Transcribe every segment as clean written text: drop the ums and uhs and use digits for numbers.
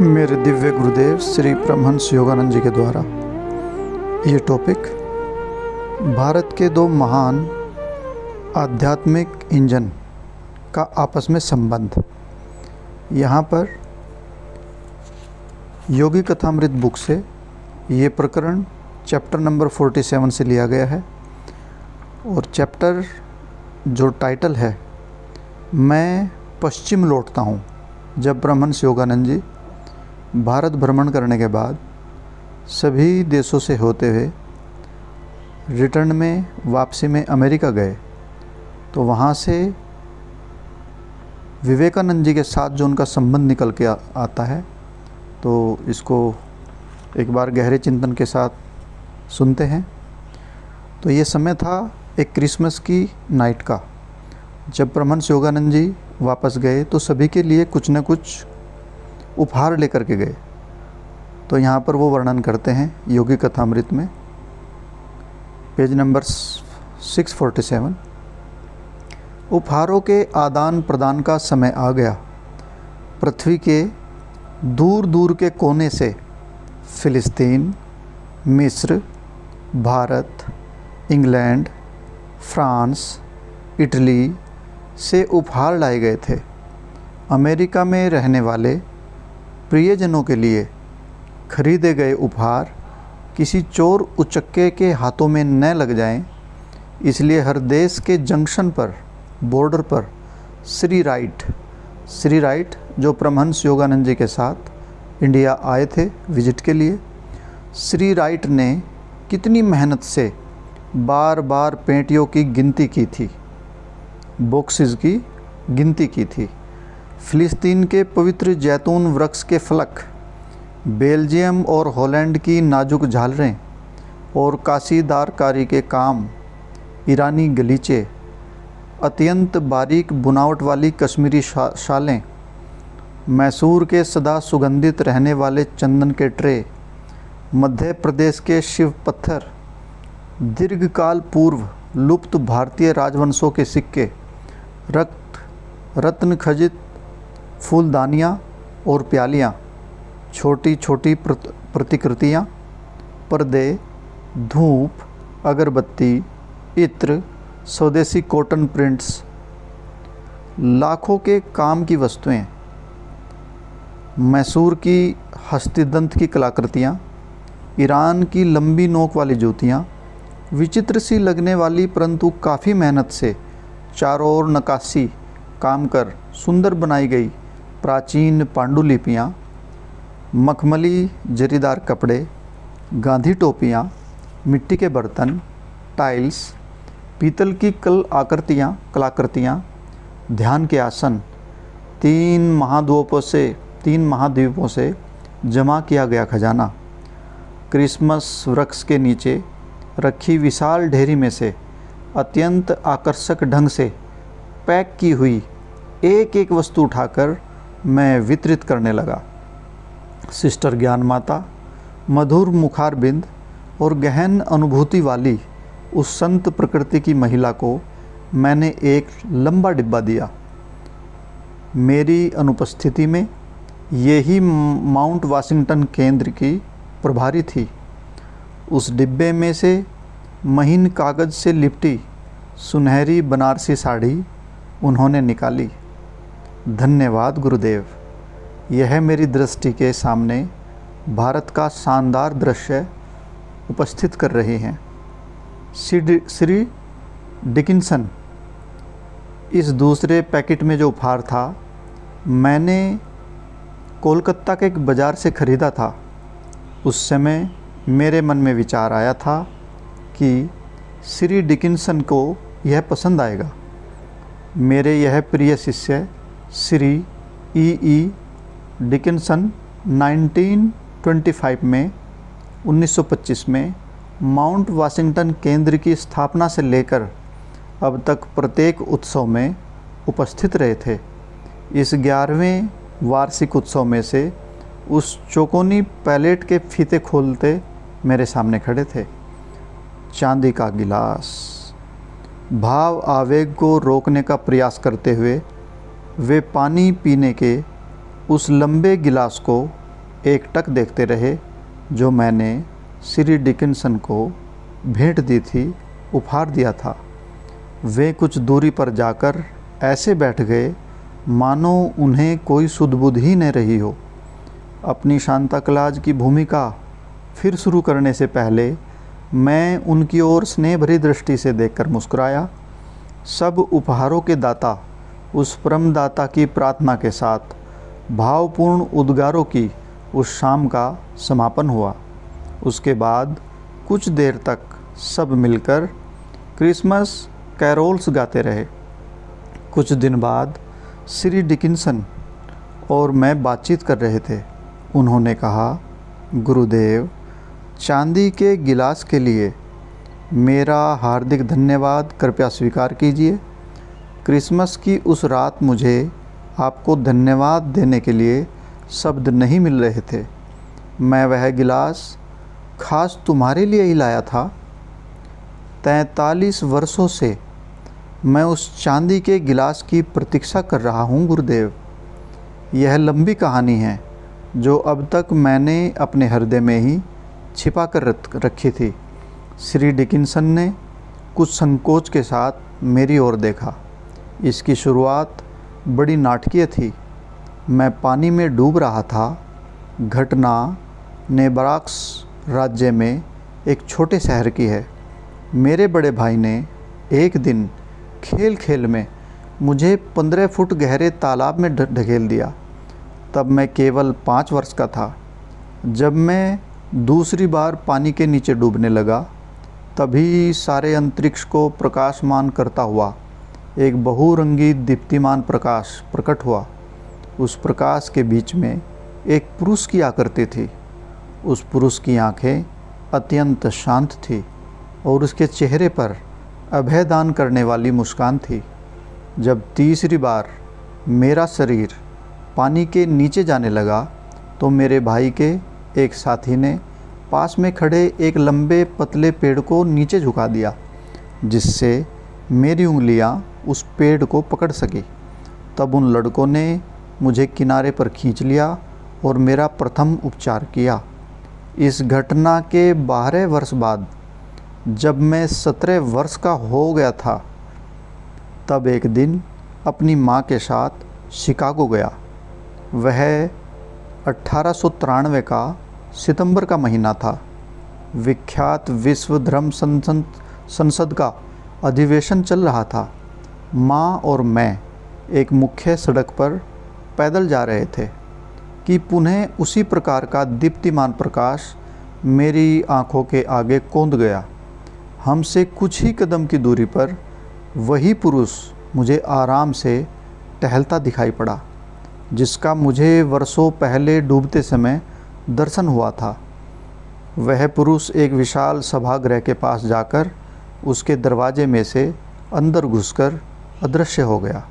मेरे दिव्य गुरुदेव श्री परमहंस योगानंद जी के द्वारा ये टॉपिक भारत के दो महान आध्यात्मिक इंजन का आपस में संबंध। यहाँ पर योगी कथामृत बुक से ये प्रकरण चैप्टर नंबर 47 से लिया गया है और चैप्टर जो टाइटल है मैं पश्चिम लौटता हूँ। जब परमहंस योगानंद जी भारत भ्रमण करने के बाद सभी देशों से होते हुए रिटर्न में वापसी में अमेरिका गए तो वहाँ से विवेकानंद जी के साथ जो उनका संबंध निकल के आता है, तो इसको एक बार गहरे चिंतन के साथ सुनते हैं। तो ये समय था एक क्रिसमस की नाइट का। जब परमहंस योगानंद जी वापस गए तो सभी के लिए कुछ न कुछ उपहार लेकर के गए। तो यहाँ पर वो वर्णन करते हैं योगी कथामृत में, पेज नंबर 647। उपहारों के आदान प्रदान का समय आ गया। पृथ्वी के दूर दूर के कोने से फिलिस्तीन, मिस्र, भारत, इंग्लैंड, फ्रांस, इटली से उपहार लाए गए थे। अमेरिका में रहने वाले प्रियजनों के लिए खरीदे गए उपहार किसी चोर उचक्के के हाथों में न लग जाएं, इसलिए हर देश के जंक्शन पर, बॉर्डर पर श्री राइट जो परमहंस योगानंद जी के साथ इंडिया आए थे विजिट के लिए, श्री राइट ने कितनी मेहनत से बार बार पेटियों की गिनती की थी, बॉक्सेस की गिनती की थी। फिलिस्तीन के पवित्र जैतून वृक्ष के फलक, बेल्जियम और हॉलैंड की नाजुक झालरें और काशीदार कारी के काम, ईरानी गलीचे, अत्यंत बारीक बुनावट वाली कश्मीरी शालें, मैसूर के सदा सुगंधित रहने वाले चंदन के ट्रे, मध्य प्रदेश के शिव पत्थर, दीर्घकाल पूर्व लुप्त भारतीय राजवंशों के सिक्के, रत्न खचित फूलदानियाँ और प्यालियाँ, छोटी छोटी प्रतिकृतियाँ, पर्दे, धूप, अगरबत्ती, इत्र, स्वदेशी कॉटन प्रिंट्स, लाखों के काम की वस्तुएं, मैसूर की हस्तिदंत की कलाकृतियाँ, ईरान की लंबी नोक वाली जूतियाँ, विचित्र सी लगने वाली परंतु काफ़ी मेहनत से चारों ओर नक्काशी काम कर सुंदर बनाई गई प्राचीन पांडुलिपियाँ, मखमली जरीदार कपड़े, गांधी टोपियाँ, मिट्टी के बर्तन, टाइल्स, पीतल की कलाकृतियाँ, ध्यान के आसन, तीन महाद्वीपों से जमा किया गया खजाना, क्रिसमस वृक्ष के नीचे रखी विशाल ढेरी में से अत्यंत आकर्षक ढंग से पैक की हुई एक एक वस्तु उठाकर मैं वितरित करने लगा। सिस्टर ज्ञान माता, मधुर मुखारबिंद और गहन अनुभूति वाली उस संत प्रकृति की महिला को मैंने एक लंबा डिब्बा दिया। मेरी अनुपस्थिति में यही माउंट वाशिंगटन केंद्र की प्रभारी थी। उस डिब्बे में से महीन कागज़ से लिपटी सुनहरी बनारसी साड़ी उन्होंने निकाली। धन्यवाद गुरुदेव, यह मेरी दृष्टि के सामने भारत का शानदार दृश्य उपस्थित कर रही हैं। श्री डिकिंसन। इस दूसरे पैकेट में जो उपहार था मैंने कोलकाता के एक बाज़ार से ख़रीदा था। उस समय मेरे मन में विचार आया था कि श्री डिकिंसन को यह पसंद आएगा। मेरे यह प्रिय शिष्य श्री ई डिकिंसन 1925 में माउंट वाशिंगटन केंद्र की स्थापना से लेकर अब तक प्रत्येक उत्सव में उपस्थित रहे थे। इस 11वें वार्षिक उत्सव में से उस चौकोनी पैलेट के फीते खोलते मेरे सामने खड़े थे। चांदी का गिलास, भाव आवेग को रोकने का प्रयास करते हुए वे पानी पीने के उस लंबे गिलास को एकटक देखते रहे जो मैंने श्री डिकिंसन को भेंट दी थी, उपहार दिया था। वे कुछ दूरी पर जाकर ऐसे बैठ गए मानो उन्हें कोई सुध-बुध ही न रही हो। अपनी सांता क्लॉज की भूमिका फिर शुरू करने से पहले मैं उनकी ओर स्नेह भरी दृष्टि से देखकर मुस्कुराया। सब उपहारों के दाता उस परम दाता की प्रार्थना के साथ भावपूर्ण उद्गारों की उस शाम का समापन हुआ। उसके बाद कुछ देर तक सब मिलकर क्रिसमस कैरोल्स गाते रहे। कुछ दिन बाद श्री डिकिंसन और मैं बातचीत कर रहे थे। उन्होंने कहा, गुरुदेव, चांदी के गिलास के लिए मेरा हार्दिक धन्यवाद कृपया स्वीकार कीजिए। क्रिसमस की उस रात मुझे आपको धन्यवाद देने के लिए शब्द नहीं मिल रहे थे। मैं वह गिलास खास तुम्हारे लिए ही लाया था। 43 वर्षों से मैं उस चांदी के गिलास की प्रतीक्षा कर रहा हूँ गुरुदेव। यह लंबी कहानी है जो अब तक मैंने अपने हृदय में ही छिपा कर रखी थी। श्री डिकिंसन ने कुछ संकोच के साथ मेरी ओर देखा। इसकी शुरुआत बड़ी नाटकीय थी। मैं पानी में डूब रहा था। घटना नेब्रास्का राज्य में एक छोटे शहर की है। मेरे बड़े भाई ने एक दिन खेल खेल में मुझे 15 फुट गहरे तालाब में ढकेल दिया। तब मैं केवल 5 वर्ष का था। जब मैं दूसरी बार पानी के नीचे डूबने लगा, तभी सारे अंतरिक्ष को प्रकाशमान करता हुआ एक बहुरंगी दीप्तिमान प्रकाश प्रकट हुआ। उस प्रकाश के बीच में एक पुरुष की आकृति थी। उस पुरुष की आंखें अत्यंत शांत थी और उसके चेहरे पर अभय दान करने वाली मुस्कान थी। जब तीसरी बार मेरा शरीर पानी के नीचे जाने लगा तो मेरे भाई के एक साथी ने पास में खड़े एक लंबे पतले पेड़ को नीचे झुका दिया, जिससे मेरी उंगलियां उस पेड़ को पकड़ सकी। तब उन लड़कों ने मुझे किनारे पर खींच लिया और मेरा प्रथम उपचार किया। इस घटना के 12 वर्ष बाद जब मैं 17 वर्ष का हो गया था, तब एक दिन अपनी माँ के साथ शिकागो गया। वह 1893 का सितंबर का महीना था। विख्यात विश्व धर्म संसद का अधिवेशन चल रहा था। माँ और मैं एक मुख्य सड़क पर पैदल जा रहे थे कि पुनः उसी प्रकार का दीप्तिमान प्रकाश मेरी आंखों के आगे कौंध गया। हमसे कुछ ही कदम की दूरी पर वही पुरुष मुझे आराम से टहलता दिखाई पड़ा, जिसका मुझे वर्षों पहले डूबते समय दर्शन हुआ था। वह पुरुष एक विशाल सभागृह के पास जाकर उसके दरवाजे में से अंदर घुसकर अदृश्य हो गया।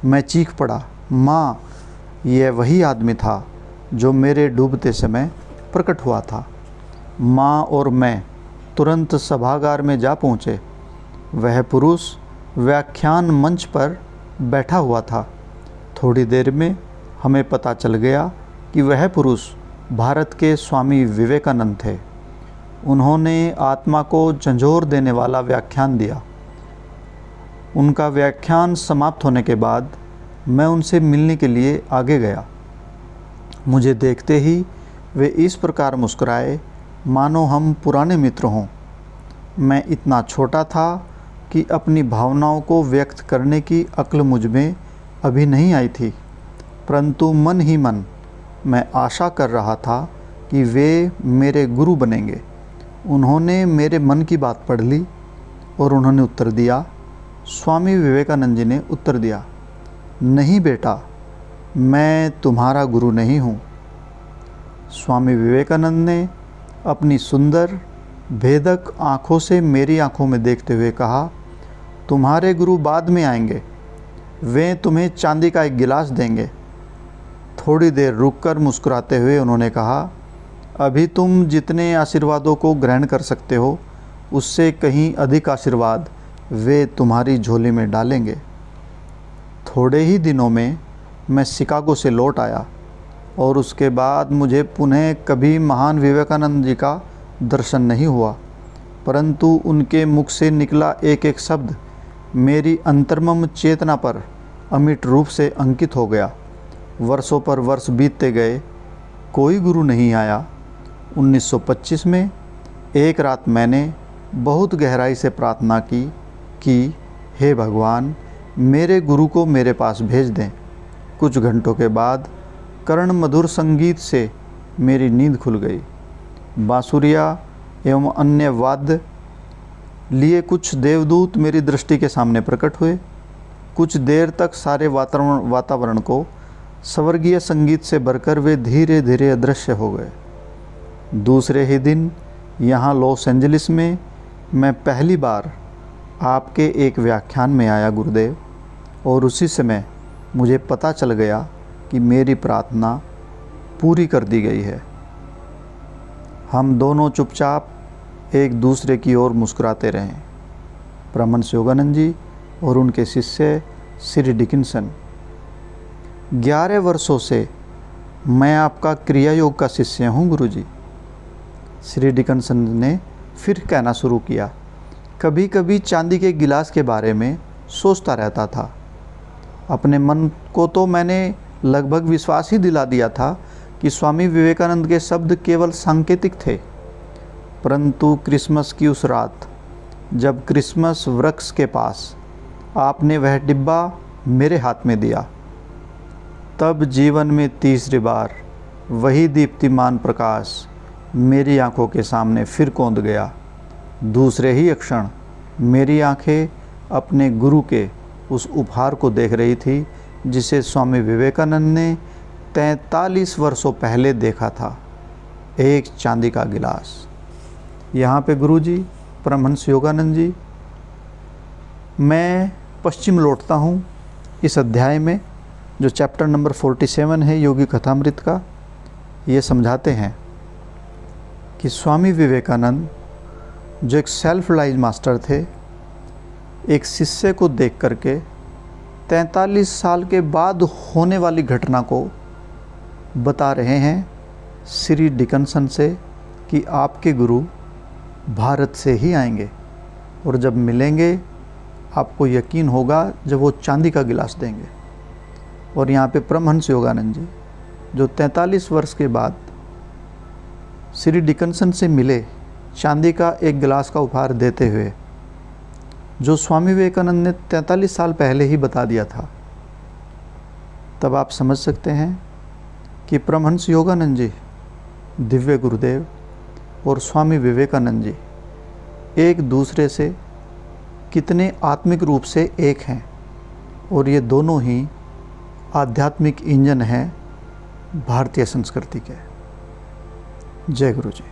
मैं चीख पड़ा, माँ, यह वही आदमी था जो मेरे डूबते समय प्रकट हुआ था। माँ और मैं तुरंत सभागार में जा पहुँचे। वह पुरुष व्याख्यान मंच पर बैठा हुआ था। थोड़ी देर में हमें पता चल गया कि वह पुरुष भारत के स्वामी विवेकानंद थे। उन्होंने आत्मा को झंझोर देने वाला व्याख्यान दिया। उनका व्याख्यान समाप्त होने के बाद मैं उनसे मिलने के लिए आगे गया। मुझे देखते ही वे इस प्रकार मुस्कुराए मानो हम पुराने मित्र हों। मैं इतना छोटा था कि अपनी भावनाओं को व्यक्त करने की अक्ल मुझ में अभी नहीं आई थी, परंतु मन ही मन मैं आशा कर रहा था कि वे मेरे गुरु बनेंगे। उन्होंने मेरे मन की बात पढ़ ली और उन्होंने उत्तर दिया। स्वामी विवेकानंद जी ने उत्तर दिया, नहीं बेटा, मैं तुम्हारा गुरु नहीं हूँ। स्वामी विवेकानंद ने अपनी सुंदर भेदक आँखों से मेरी आँखों में देखते हुए कहा, तुम्हारे गुरु बाद में आएंगे, वे तुम्हें चांदी का एक गिलास देंगे। थोड़ी देर रुककर मुस्कुराते हुए उन्होंने कहा, अभी तुम जितने आशीर्वादों को ग्रहण कर सकते हो, उससे कहीं अधिक आशीर्वाद वे तुम्हारी झोली में डालेंगे। थोड़े ही दिनों में मैं शिकागो से लौट आया और उसके बाद मुझे पुनः कभी महान विवेकानंद जी का दर्शन नहीं हुआ, परंतु उनके मुख से निकला एक एक शब्द मेरी अंतर्मम चेतना पर अमिट रूप से अंकित हो गया। वर्षों पर वर्ष बीतते गए, कोई गुरु नहीं आया। 1925 में एक रात मैंने बहुत गहराई से प्रार्थना की कि हे भगवान, मेरे गुरु को मेरे पास भेज दें। कुछ घंटों के बाद कर्ण मधुर संगीत से मेरी नींद खुल गई। बांसुरिया एवं अन्य वाद्य लिए कुछ देवदूत मेरी दृष्टि के सामने प्रकट हुए। कुछ देर तक सारे वातावरण को स्वर्गीय संगीत से भरकर वे धीरे धीरे अदृश्य हो गए। दूसरे ही दिन यहाँ लॉस एंजलिस में मैं पहली बार आपके एक व्याख्यान में आया गुरुदेव, और उसी समय मुझे पता चल गया कि मेरी प्रार्थना पूरी कर दी गई है। हम दोनों चुपचाप एक दूसरे की ओर मुस्कुराते रहे। परमहंस योगानंद जी और उनके शिष्य श्री डिकिंसन। 11 वर्षों से मैं आपका क्रिया योग का शिष्य हूँ गुरुजी। श्री डिकिंसन ने फिर कहना शुरू किया। कभी कभी चांदी के गिलास के बारे में सोचता रहता था। अपने मन को तो मैंने लगभग विश्वास ही दिला दिया था कि स्वामी विवेकानंद के शब्द केवल सांकेतिक थे, परंतु क्रिसमस की उस रात जब क्रिसमस वृक्ष के पास आपने वह डिब्बा मेरे हाथ में दिया, तब जीवन में तीसरी बार वही दीप्तिमान प्रकाश मेरी आंखों के सामने फिर कौंध गया। दूसरे ही क्षण मेरी आंखें अपने गुरु के उस उपहार को देख रही थी जिसे स्वामी विवेकानंद ने 43 वर्षों पहले देखा था, एक चांदी का गिलास। यहाँ पे गुरुजी परमहंस योगानंद जी, मैं पश्चिम लौटता हूँ इस अध्याय में जो चैप्टर नंबर 47 है योगी कथामृत का। ये समझाते हैं कि स्वामी विवेकानंद जो एक सेल्फ रिलाइज मास्टर थे, एक शिष्य को देख करके 43 साल के बाद होने वाली घटना को बता रहे हैं श्री डिकिंसन से कि आपके गुरु भारत से ही आएंगे, और जब मिलेंगे आपको यकीन होगा जब वो चांदी का गिलास देंगे। और यहाँ पे परमहंस योगानंद जी जो 43 वर्ष के बाद श्री डिकिंसन से मिले, चांदी का एक गिलास का उपहार देते हुए, जो स्वामी विवेकानंद ने 43 साल पहले ही बता दिया था, तब आप समझ सकते हैं कि परमहंस योगानंद जी, दिव्य गुरुदेव और स्वामी विवेकानंद जी एक दूसरे से कितने आत्मिक रूप से एक हैं, और ये दोनों ही आध्यात्मिक इंजन हैं भारतीय संस्कृति के। जय गुरु जी।